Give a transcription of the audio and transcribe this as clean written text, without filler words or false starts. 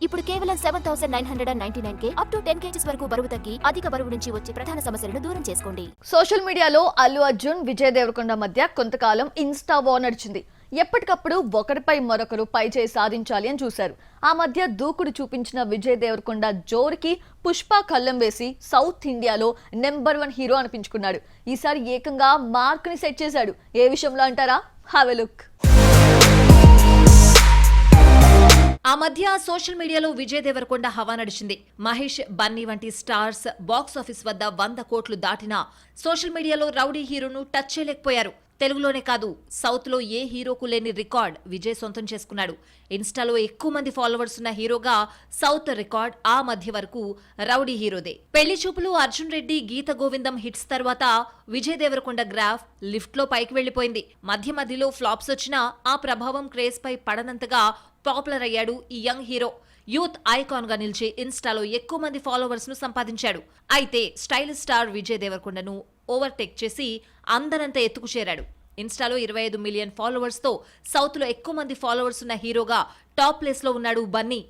ఇప్పుడు కేవలం 7,999 up to 10 kgs వరకు బరువు తగ్గి అధిక బరువు నుంచి వచ్చే ప్రధాన సమస్యలను దూరం చేసుకోండి. సోషల్ మీడియాలో అల్లు అర్జున్, విజయ్ దేవరకొండ మధ్య కొంతకాలం ఇన్స్టా వార్ నడిచింది. ఎప్పటికప్పుడు ఒకరిపై మరొకరు పై చేయి సాధించాలి అని చూశారు. ఆ మధ్య దూకుడు చూపించిన విజయ్ దేవరకొండ జోరుకి పుష్ప కళ్ళం వేసి సౌత్ ఇండియాలో నెంబర్ 1 హీరో అనిపించుకున్నాడు. ఈసారి ఏకంగా మార్క్ ని సెట్ చేశాడు. ఏ విషయంలో అంటారా? Have a look. ఆ మధ్య సోషల్ మీడియాలో విజయ్ దేవరకొండ హవా నడిచింది. మహేష్, బన్నీ వంటి స్టార్స్ బాక్స్ ఆఫీస్ వద్ద 100 కోట్లు దాటినా సోషల్ మీడియాలో రౌడీ హీరోను టచ్ చేయలేకపోయారు. తెలుగులోనే కాదు, సౌత్ లో ఏ హీరోకు లేని రికార్డ్ విజయ్ సొంతం చేసుకున్నాడు. ఇన్స్టాలో ఎక్కువ మంది ఫాలోవర్స్ ఉన్న హీరోగా సౌత్ రికార్డ్ ఆ మధ్య వరకు రౌడీ హీరోదే. పెళ్లి చూపులు, అర్జున్ రెడ్డి, గీత గోవిందం హిట్స్ తర్వాత విజయ్ దేవరకొండ గ్రాఫ్ లిఫ్ట్ లో పైకి వెళ్లిపోయింది. మధ్య మధ్యలో ఫ్లాప్స్ వచ్చినా ఆ ప్రభావం క్రేజ్ పై పడనంతగా పాపులర్ అయ్యాడు ఈ యంగ్ హీరో. యూత్ ఐకాన్ గా నిలిచి ఇన్స్టాలో ఎక్కువ మంది ఫాలోవర్స్ ను సంపాదించాడు. అయితే స్టైలిష్ స్టార్ విజయ్ దేవరకొండను ఓవర్టేక్ చేసి అందరంతా ఎత్తుకు చేరాడు. ఇన్స్టాలో 25 మిలియన్ ఫాలోవర్స్ తో సౌత్ లో ఎక్కువ మంది ఫాలోవర్స్ ఉన్న హీరోగా టాప్ ప్లేస్ లో ఉన్నాడు బన్నీ.